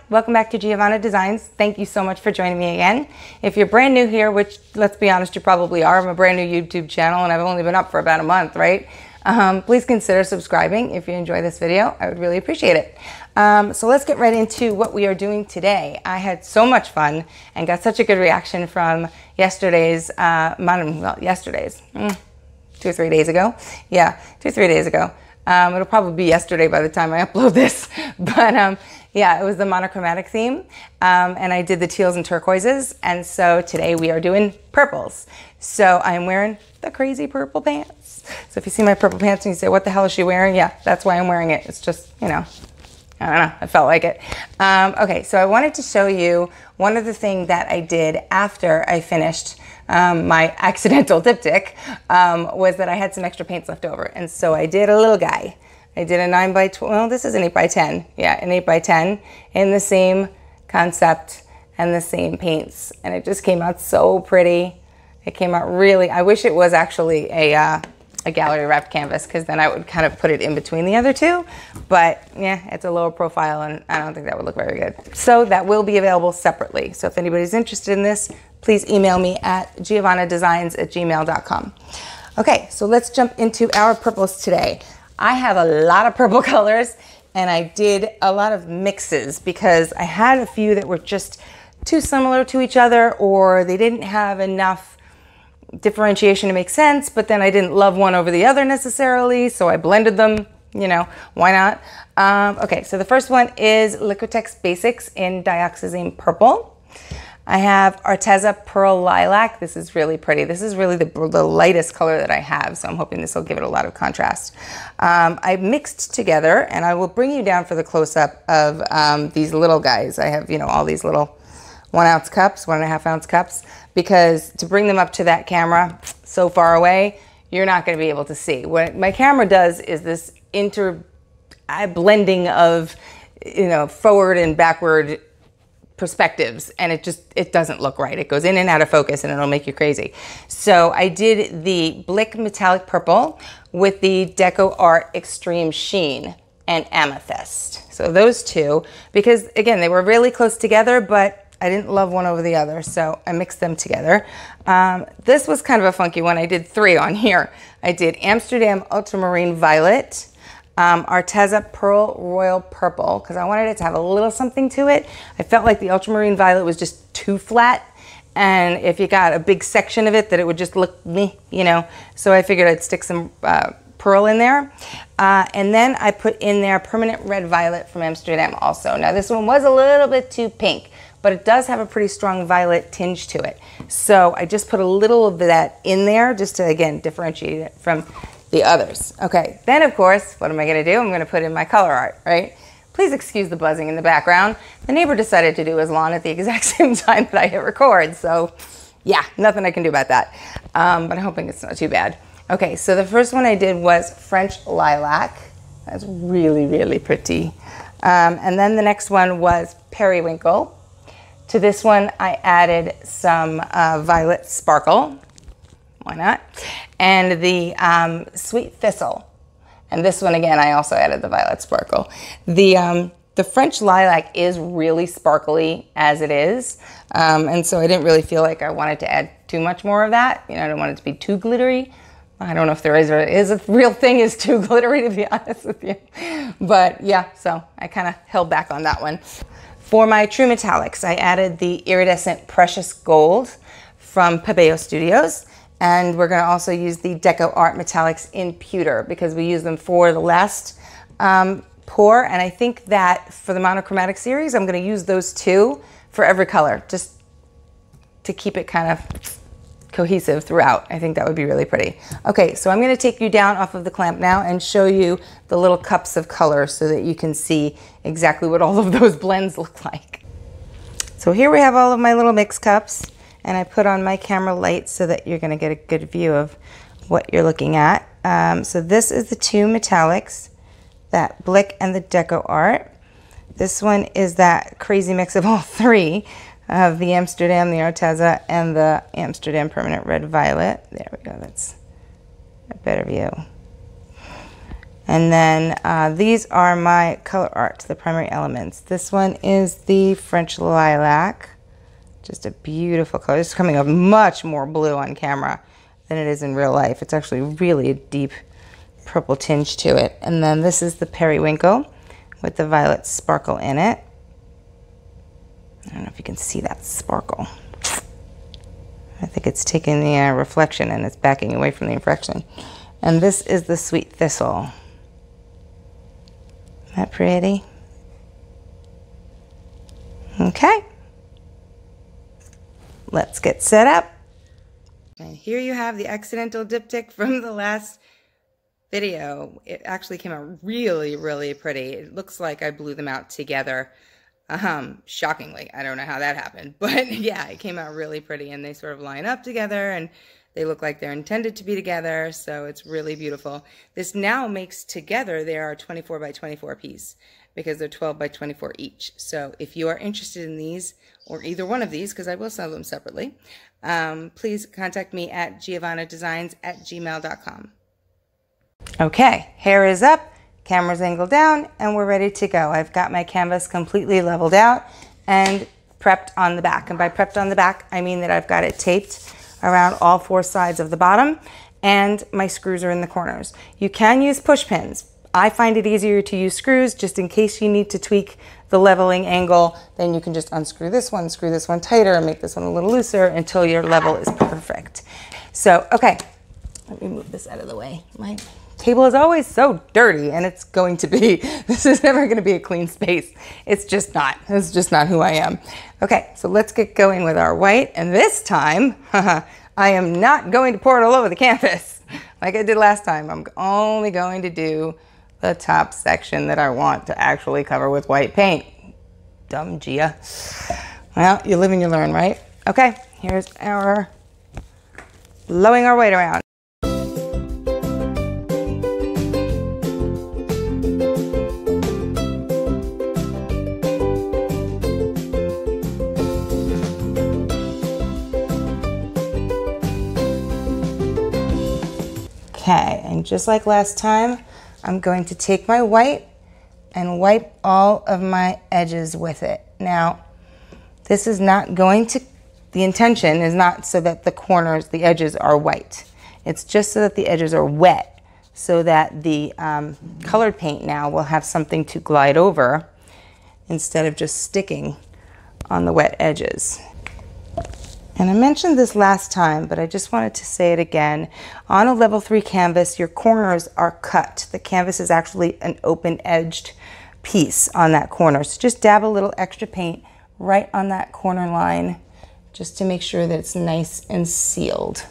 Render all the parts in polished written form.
welcome back to Giovanna Designs. Thank you so much for joining me again. If you're brand new here, which let's be honest, you probably are. I'm a brand new YouTube channel and I've only been up for about a month, right? Please consider subscribing if you enjoy this video. I would really appreciate it. So let's get right into what we are doing today. I had so much fun and got such a good reaction from yesterday's, 2 or 3 days ago. Yeah, 2 or 3 days ago. It'll probably be yesterday by the time I upload this, but yeah, it was the monochromatic theme, and I did the teals and turquoises, and so today we are doing purples. So I'm wearing the crazy purple pants. So if you see my purple pants and you say, what the hell is she wearing? Yeah, that's why I'm wearing it. It's just, you know, I don't know, I felt like it. Okay, so I wanted to show you one of the things that I did after I finished my accidental diptych was that I had some extra paints left over. And so I did a little guy. I did a 9 by 12, well, this is an 8 by 10. Yeah, an 8 by 10 in the same concept and the same paints. And it just came out so pretty. It came out really, I wish it was actually a gallery wrapped canvas, because then I would kind of put it in between the other two. But yeah, it's a lower profile and I don't think that would look very good. So that will be available separately. So if anybody's interested in this, please email me at giovannadesigns@gmail.com. Okay, so let's jump into our purples today. I have a lot of purple colors and I did a lot of mixes because I had a few that were just too similar to each other, or they didn't have enough differentiation to make sense, but then I didn't love one over the other necessarily, so I blended them, you know, why not? Okay, so the first one is Liquitex Basics in Dioxazine Purple. I have Arteza Pearl Lilac. This is really pretty. This is really the lightest color that I have, so I'm hoping this will give it a lot of contrast. I mixed together, and I will bring you down for the close-up of these little guys. I have, you know, all these little 1 ounce cups, 1.5 ounce cups, because to bring them up to that camera so far away, you're not going to be able to see. What my camera does is this blending of, you know, forward and backward perspectives, and it doesn't look right. It goes in and out of focus and it'll make you crazy. So I did the Blick Metallic Purple with the Deco Art Extreme Sheen and Amethyst. So those two, because again, they were really close together, but I didn't love one over the other, so I mixed them together. This was kind of a funky one. I did 3 on here. I did Amsterdam Ultramarine Violet, Arteza Pearl Royal Purple, because I wanted it to have a little something to it. I felt like the Ultramarine Violet was just too flat, and if you got a big section of it, that it would just look meh, you know. So I figured I'd stick some pearl in there. And then I put in there Permanent Red Violet from Amsterdam also. Now this one was a little bit too pink, but it does have a pretty strong violet tinge to it. So I just put a little of that in there just to, again, differentiate it from the others. Okay, then of course, what am I gonna do? I'm gonna put in my color art, right? Please excuse the buzzing in the background. The neighbor decided to do his lawn at the exact same time that I hit record, so yeah, nothing I can do about that. But I'm hoping it's not too bad. Okay, so the first one I did was French Lilac. That's really, really pretty. And then the next one was Periwinkle. To this one, I added some Violet Sparkle, why not? And the Sweet Thistle. And this one, again, I also added the Violet Sparkle. The French Lilac is really sparkly as it is. And so I didn't really feel like I wanted to add too much more of that. You know, I don't want it to be too glittery. I don't know if there is a real thing is too glittery, to be honest with you. But yeah, so I kind of held back on that one. For my True Metallics, I added the Iridescent Precious Gold from Pebeo Studios. And we're going to also use the Deco Art Metallics in Pewter because we use them for the last pour. And I think that for the Monochromatic Series, I'm going to use those 2 for every color, just to keep it kind of cohesive throughout. I think that would be really pretty. Okay, so I'm going to take you down off of the clamp now and show you the little cups of color so that you can see exactly what all of those blends look like. So here we have all of my little mix cups, and I put on my camera light so that you're going to get a good view of what you're looking at. So this is the 2 metallics, that Blick and the Deco Art. This one is that crazy mix of all 3. Of the Amsterdam, the Arteza, and the Amsterdam Permanent Red Violet. There we go, that's a better view. And then these are my color art, the primary elements. This one is the French lilac. Just a beautiful color. It's coming up much more blue on camera than it is in real life. It's actually really a deep purple tinge to it. And then this is the periwinkle with the violet sparkle in it. I don't know if you can see that sparkle. I think it's taking the reflection and it's backing away from the reflection. And this is the sweet thistle. Isn't that pretty? Okay. Let's get set up. And here you have the accidental diptych from the last video. It actually came out really, really pretty. It looks like I blew them out together. Shockingly. I don't know how that happened, but yeah, it came out really pretty, and they sort of line up together and they look like they're intended to be together, so it's really beautiful. This now makes together, they are 24 by 24 piece because they're 12 by 24 each. So if you are interested in these or either one of these, because I will sell them separately, please contact me at giovannadesigns@gmail.com. Okay, hair is up, camera's angled down, and we're ready to go. I've got my canvas completely leveled out and prepped on the back. And by prepped on the back, I mean that I've got it taped around all four sides of the bottom, and my screws are in the corners. You can use push pins. I find it easier to use screws just in case you need to tweak the leveling angle. Then you can just unscrew this one, screw this one tighter, and make this one a little looser until your level is perfect. So, okay, let me move this out of the way. My table is always so dirty, and it's going to be. This is never going to be a clean space. It's just not. It's just not who I am. Okay, so let's get going with our white, and this time, I am not going to pour it all over the canvas like I did last time. I'm only going to do the top section that I want to actually cover with white paint. Dumb Gia. Well, you live and you learn, right? Okay, here's our blowing our white around. Okay, and just like last time, I'm going to take my white and wipe all of my edges with it. Now, this is not going to, the intention is not so that the corners, the edges are white. It's just so that the edges are wet, so that the colored paint now will have something to glide over instead of just sticking on the wet edges. And I mentioned this last time, but I just wanted to say it again. On a level 3 canvas, your corners are cut. The canvas is actually an open-edged piece on that corner. So just dab a little extra paint right on that corner line, just to make sure that it's nice and sealed,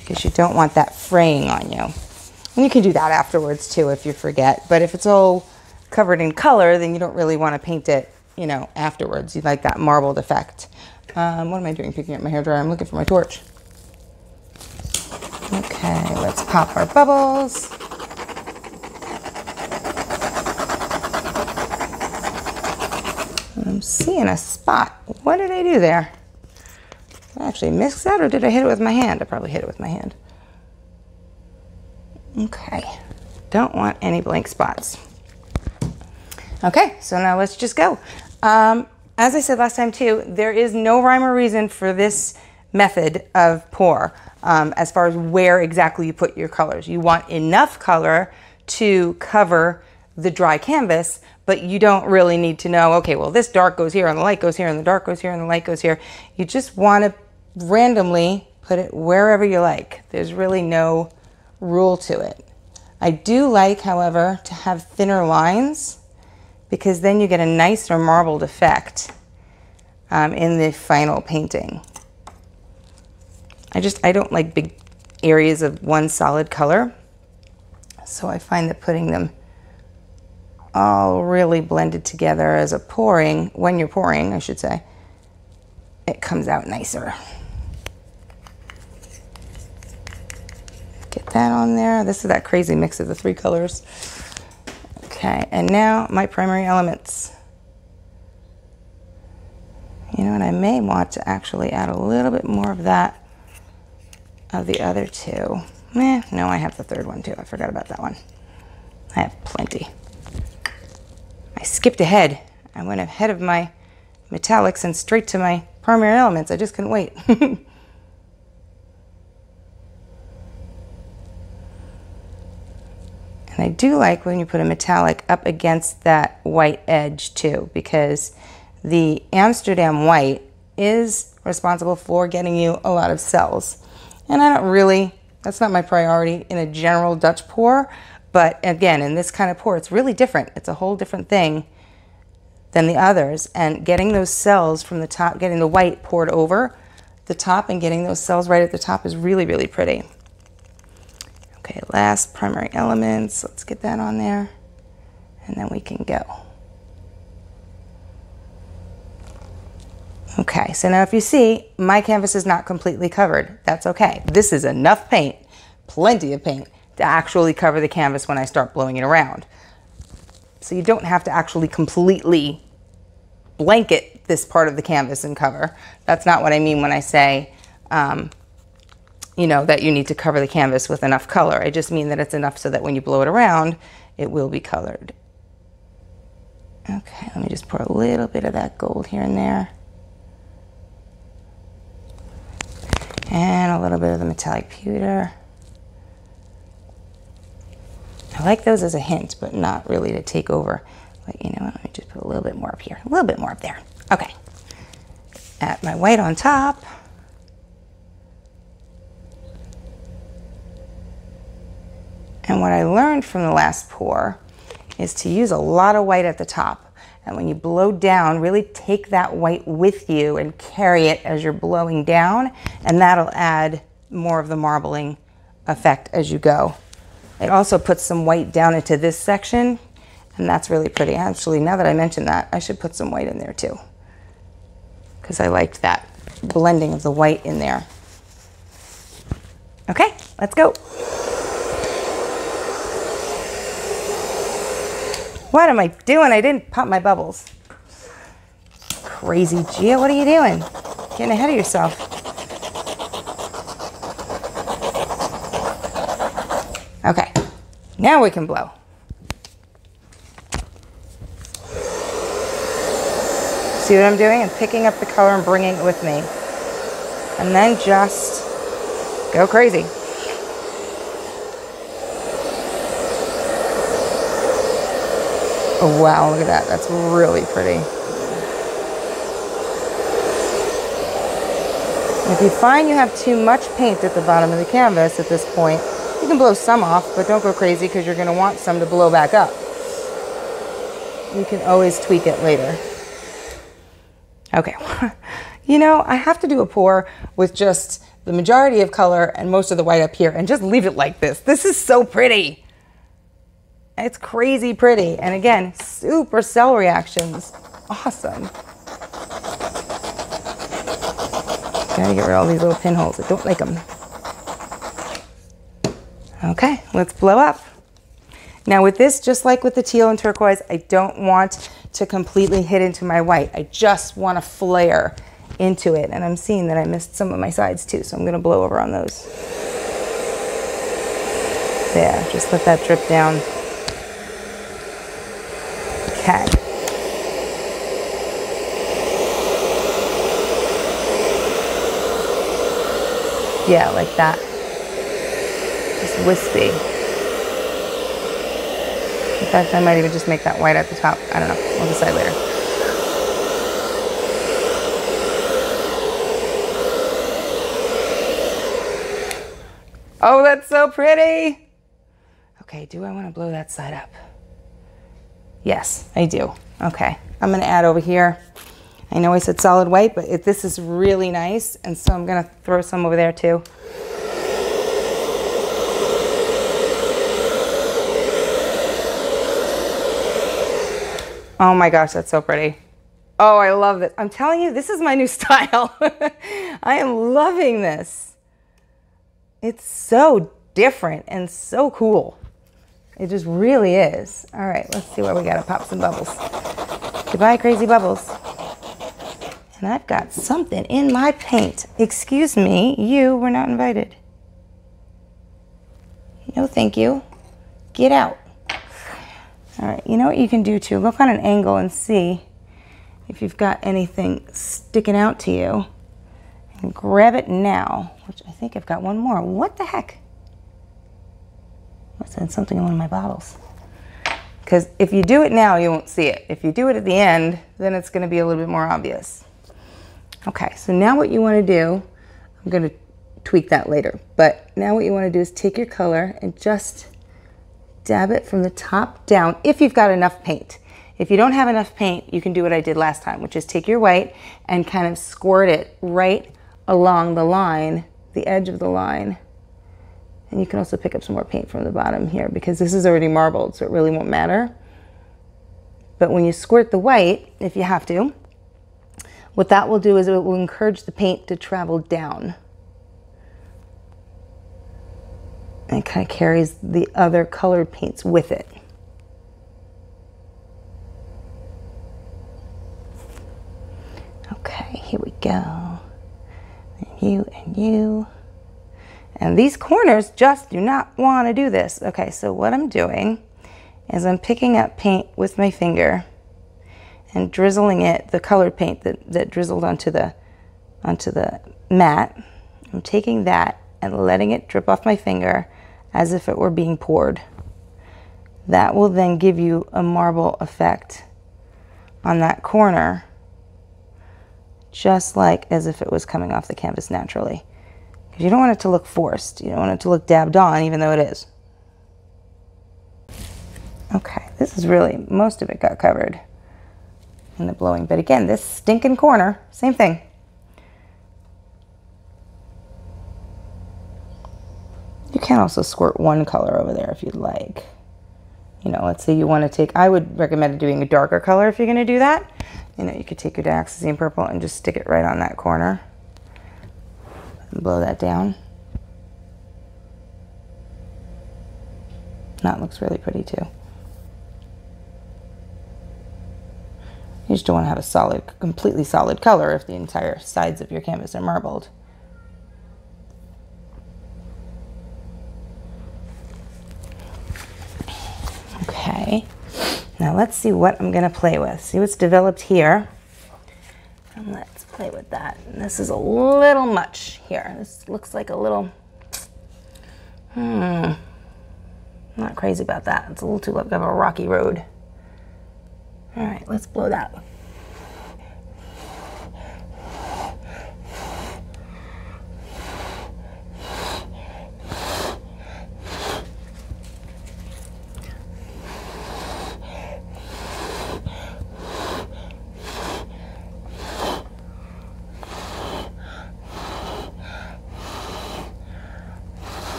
because you don't want that fraying on you. And you can do that afterwards too if you forget. But if it's all covered in color, then you don't really want to paint it, you know, afterwards. You'd like that marbled effect. What am I doing? Picking up my hairdryer. I'm looking for my torch. Okay, let's pop our bubbles. I'm seeing a spot. What did I do there? Did I actually mix that, or did I hit it with my hand? I probably hit it with my hand. Okay, don't want any blank spots. Okay, so now let's just go. As I said last time too, there is no rhyme or reason for this method of pour as far as where exactly you put your colors. You want enough color to cover the dry canvas, but you don't really need to know, okay, well, this dark goes here and the light goes here and the dark goes here and the light goes here. You just want to randomly put it wherever you like. There's really no rule to it. I do like, however, to have thinner lines, because then you get a nicer marbled effect in the final painting. I don't like big areas of one solid color, so I find that putting them all really blended together as a pouring, when you're pouring, I should say, it comes out nicer. Get that on there. This is that crazy mix of the 3 colors. Okay, and now my primary elements. You know what, I may want to actually add a little bit more of that, of the other 2. No, I have the 3rd one too. I forgot about that one. I have plenty. I skipped ahead. I went ahead of my metallics and straight to my primary elements. I just couldn't wait. And I do like when you put a metallic up against that white edge too, because the Amsterdam white is responsible for getting you a lot of cells. And I don't really, that's not my priority in a general Dutch pour, but again, in this kind of pour, it's really different. It's a whole different thing than the others, and getting those cells from the top, getting the white poured over the top and getting those cells right at the top is really, really pretty. Okay, last primary elements, let's get that on there, and then we can go. Okay, so now if you see, my canvas is not completely covered. That's okay. This is enough paint, plenty of paint, to actually cover the canvas when I start blowing it around. So you don't have to actually completely blanket this part of the canvas and cover. That's not what I mean when I say, you know, that you need to cover the canvas with enough color. I just mean that it's enough so that when you blow it around, it will be colored. Okay, let me just pour a little bit of that gold here and there. And a little bit of the metallic pewter. I like those as a hint, but not really to take over. But you know what, let me just put a little bit more up here, a little bit more up there. Okay, add my white on top. And what I learned from the last pour is to use a lot of white at the top. And when you blow down, really take that white with you and carry it as you're blowing down, and that'll add more of the marbling effect as you go. It also puts some white down into this section, and that's really pretty. Actually, now that I mentioned that, I should put some white in there too, because I liked that blending of the white in there. Okay, let's go. What am I doing? I didn't pop my bubbles. Crazy Gia, what are you doing? Getting ahead of yourself. Okay, now we can blow. See what I'm doing? I'm picking up the color and bringing it with me. And then just go crazy. Oh wow, look at that. That's really pretty. If you find you have too much paint at the bottom of the canvas at this point, you can blow some off, but don't go crazy because you're going to want some to blow back up. You can always tweak it later. Okay. You know, I have to do a pour with just the majority of color and most of the white up here and just leave it like this. This is so pretty. It's crazy pretty. And again, super cell reactions. Awesome. Gotta get rid of all these little pinholes. I don't like them. Okay, let's blow up. Now with this, just like with the teal and turquoise, I don't want to completely hit into my white. I just want to flare into it. And I'm seeing that I missed some of my sides too, so I'm gonna blow over on those. There, just let that drip down. Okay. Yeah, like that. Just wispy. In fact, I might even just make that white at the top. I don't know. We'll decide later. Oh, that's so pretty. Okay, do I want to blow that side up? Yes, I do. Okay, I'm going to add over here. I know I said solid white, but this is really nice, and so I'm going to throw some over there too. Oh my gosh, that's so pretty. Oh, I love it. I'm telling you, this is my new style. I am loving this. It's so different and so cool. It just really is. All right, let's see where we gotta pop some bubbles. Goodbye, crazy bubbles. And I've got something in my paint. Excuse me, you were not invited. No, thank you. Get out. All right, you know what you can do too? Look on an angle and see if you've got anything sticking out to you. And grab it now, which I think I've got one more. What the heck? Must have something in one of my bottles. Because if you do it now, you won't see it. If you do it at the end, then it's going to be a little bit more obvious. Okay, so now what you want to do, I'm going to tweak that later, but now what you want to do is take your color and just dab it from the top down if you've got enough paint. If you don't have enough paint, you can do what I did last time, which is take your white and kind of squirt it right along the line, the edge of the line. And you can also pick up some more paint from the bottom here because this is already marbled, so it really won't matter. But when you squirt the white, if you have to, what that will do is it will encourage the paint to travel down. And it kind of carries the other colored paints with it. Okay, here we go. And you and you. And these corners just do not want to do this. Okay, so what I'm doing is I'm picking up paint with my finger and drizzling it, the colored paint that drizzled onto the mat. I'm taking that and letting it drip off my finger as if it were being poured. That will then give you a marble effect on that corner, just like as if it was coming off the canvas naturally. Because you don't want it to look forced. You don't want it to look dabbed on, even though it is. Okay, this is really, most of it got covered in the blowing. But again, this stinking corner, same thing. You can also squirt one color over there if you'd like. You know, let's say you want to take, I would recommend doing a darker color if you're going to do that. You know, you could take your dioxazine purple and just stick it right on that corner and blow that down. That looks really pretty too. You just don't want to have a solid, completely solid color if the entire sides of your canvas are marbled. Okay, now let's see what I'm going to play with. See what's developed here. And let's play with that. And this is a little much here. This looks like a little, not crazy about that. It's a little too like of a rocky road. All right, let's blow that.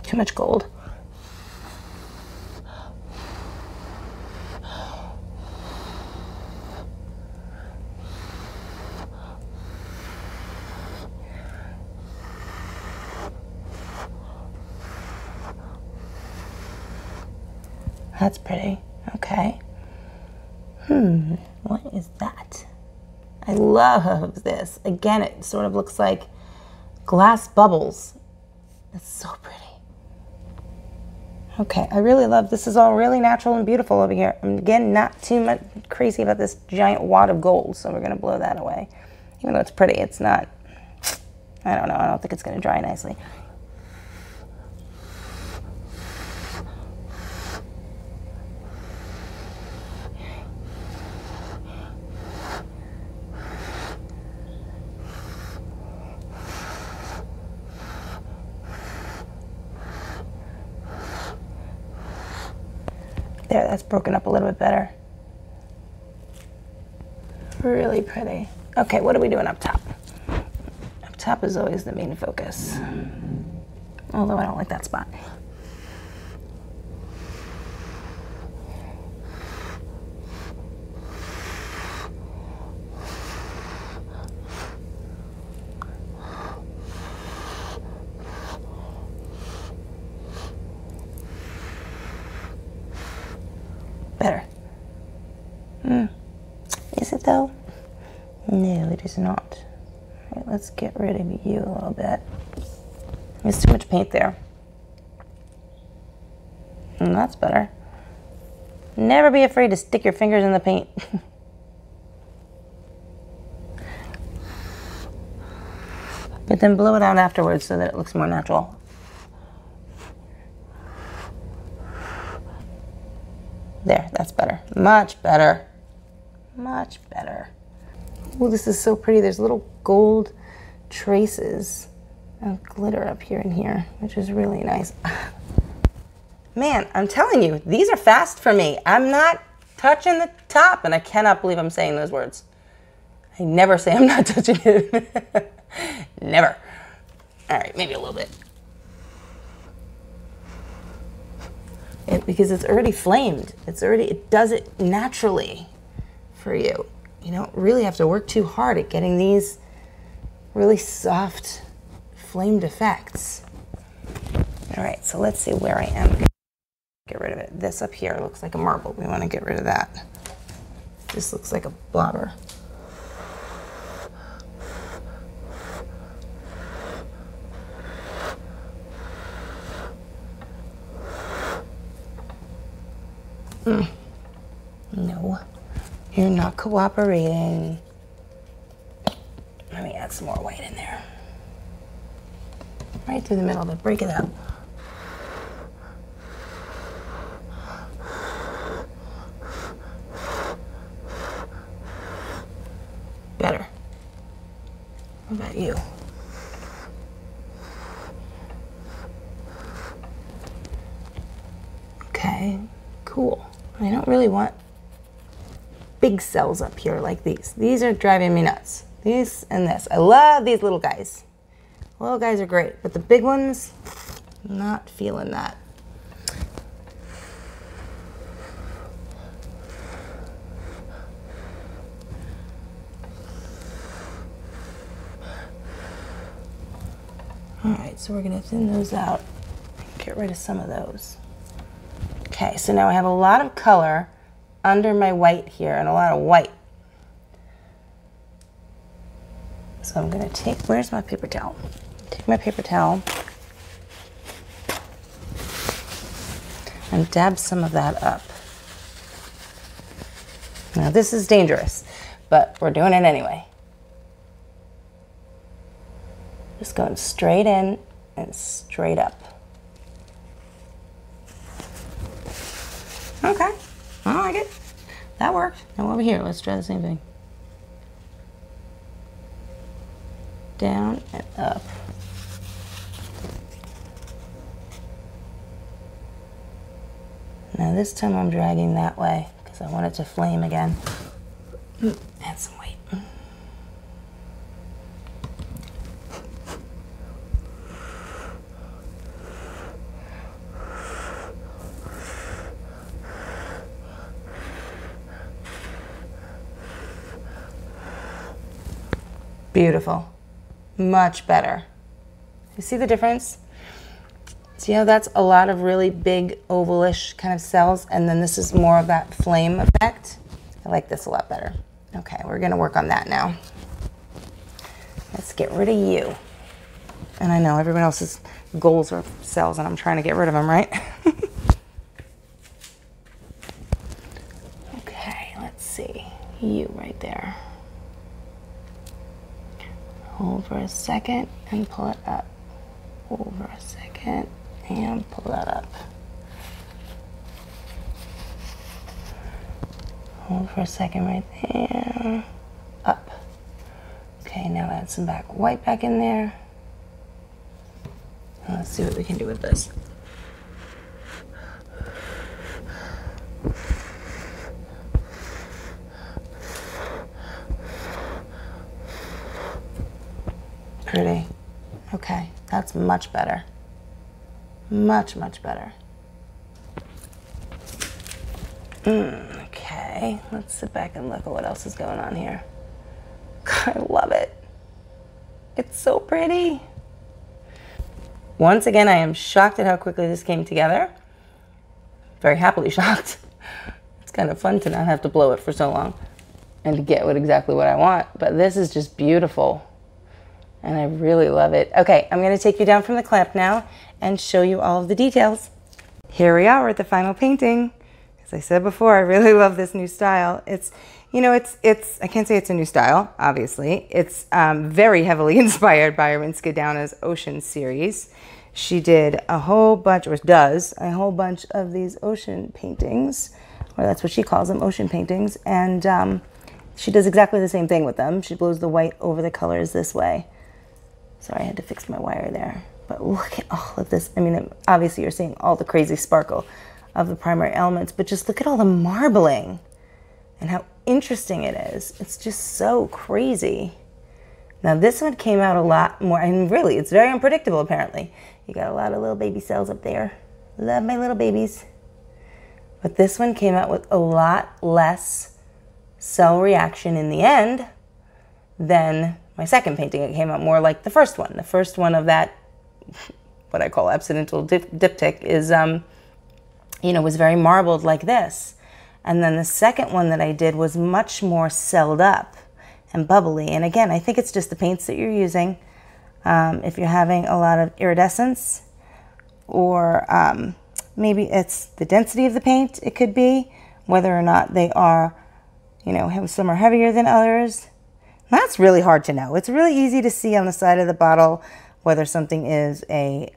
Too much gold. That's pretty. Okay. What is that? I love this. Again, it sort of looks like glass bubbles. It's so pretty. Okay, I really love, this is all really natural and beautiful over here. I'm, again, not too much crazy about this giant wad of gold, so we're gonna blow that away. Even though it's pretty, it's not, I don't know, I don't think it's gonna dry nicely. There, that's broken up a little bit better. Really pretty. Okay, what are we doing up top? Up top is always the main focus. Although I don't like that spot. Better. Is it though? No, it is not. All right, let's get rid of you a little bit. There's too much paint there. That's better. Never be afraid to stick your fingers in the paint. But then blow it out afterwards so that it looks more natural. There, that's better. Much better. Much better. Oh, this is so pretty. There's little gold traces of glitter up here and here, which is really nice. Man, I'm telling you, these are fast for me. I'm not touching the top, and I cannot believe I'm saying those words. I never say I'm not touching it. Never. All right, maybe a little bit. Because it's already flamed. It does it naturally for you. You don't really have to work too hard at getting these really soft flamed effects. All right, so let's see where I am. Get rid of it. This up here looks like a marble. We want to get rid of that. This looks like a blobber. No, you're not cooperating. Let me add some more white in there. Right through the middle, but break it up. Better. What about you? Okay, cool. I don't really want big cells up here like these. These are driving me nuts. These and this. I love these little guys. Little guys are great, but the big ones, not feeling that. All right, so we're gonna thin those out, get rid of some of those. Okay, so now I have a lot of color under my white here and a lot of white. So I'm gonna take, where's my paper towel? Take my paper towel and dab some of that up. Now this is dangerous, but we're doing it anyway. Just going straight in and straight up. Okay, I like it. That worked. Now over here, let's try the same thing. Down and up. Now this time I'm dragging that way because I want it to flame again. Add some weight. Beautiful. Much better. You see the difference? See how that's a lot of really big ovalish kind of cells, and then this is more of that flame effect? I like this a lot better. Okay, we're gonna work on that now. Let's get rid of you. And I know everyone else's goals are cells, and I'm trying to get rid of them, right? Okay, let's see. You right there. Hold for a second and pull it up. Hold for a second and pull that up. Hold for a second right there. Up. Okay, now add some white back in there. Let's see what we can do with this. Pretty. Okay, that's much better. Much, much better. Okay, let's sit back and look at what else is going on here. I love it. It's so pretty. Once again, I am shocked at how quickly this came together. Very happily shocked. It's kind of fun to not have to blow it for so long and to get exactly what I want, but this is just beautiful. And I really love it. Okay, I'm gonna take you down from the clamp now and show you all of the details. Here we are at the final painting. As I said before, I really love this new style. It's, you know, it's I can't say it's a new style, obviously. It's very heavily inspired by Rinske Douna's Ocean series. She did a whole bunch, or does a whole bunch of these ocean paintings, or that's what she calls them, ocean paintings. And she does exactly the same thing with them. She blows the white over the colors this way. Sorry, I had to fix my wire there. But look at all of this. I mean, obviously you're seeing all the crazy sparkle of the primary elements, but just look at all the marbling and how interesting it is. It's just so crazy. Now this one came out a lot more, and really it's very unpredictable apparently. You got a lot of little baby cells up there. Love my little babies. But this one came out with a lot less cell reaction in the end than my second painting. It came out more like the first one. The first one of that, what I call accidental diptych, is, you know, was very marbled like this. And then the second one that I did was much more celled up and bubbly. And again, I think it's just the paints that you're using. If you're having a lot of iridescence, or maybe it's the density of the paint, it could be, whether or not they are, you know, some are heavier than others. That's really hard to know. It's really easy to see on the side of the bottle whether something is a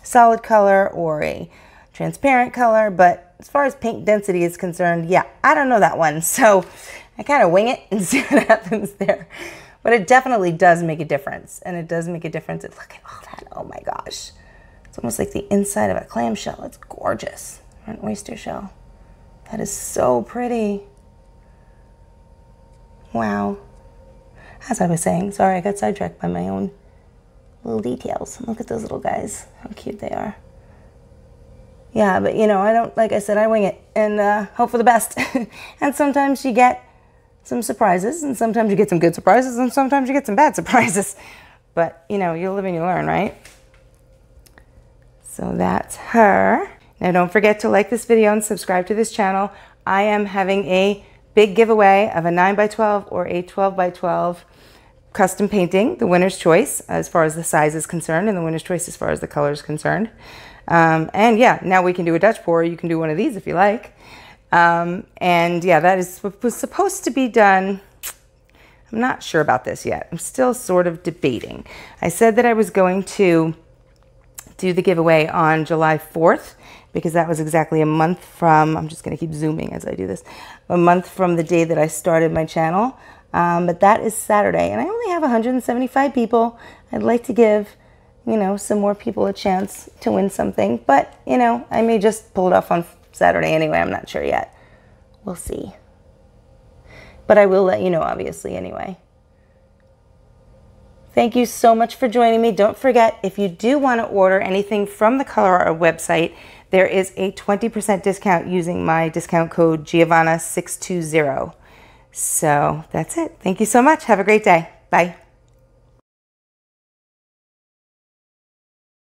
solid color or a transparent color, but as far as paint density is concerned, yeah, I don't know that one. So I kind of wing it and see what happens there. But it definitely does make a difference, and it does make a difference. Look at all that, oh my gosh. It's almost like the inside of a clamshell. It's gorgeous, or an oyster shell. That is so pretty. Wow. As I was saying, sorry, I got sidetracked by my own little details. Look at those little guys, how cute they are. Yeah, but you know, I don't, like I said, I wing it and hope for the best. And sometimes you get some surprises, and sometimes you get some good surprises, and sometimes you get some bad surprises. But you know, you live and you learn, right? So that's her. Now don't forget to like this video and subscribe to this channel. I am having a big giveaway of a 9x12 or a 12x12 custom painting, the winner's choice as far as the size is concerned, and the winner's choice as far as the color is concerned. And yeah, now we can do a Dutch pour. You can do one of these if you like. And yeah, that was supposed to be done. I'm not sure about this yet. I'm still sort of debating. I said that I was going to do the giveaway on July 4th, because that was exactly a month from, I'm just going to keep zooming as I do this, a month from the day that I started my channel. But that is Saturday, and I only have 175 people. I'd like to give, you know, some more people a chance to win something, but you know, I may just pull it off on Saturday anyway. I'm not sure yet. We'll see. But I will let you know, obviously, anyway. Thank you so much for joining me. Don't forget, if you do want to order anything from the Color Art website, there is a 20% discount using my discount code Giovanna620. So that's it. Thank you so much. Have a great day. Bye.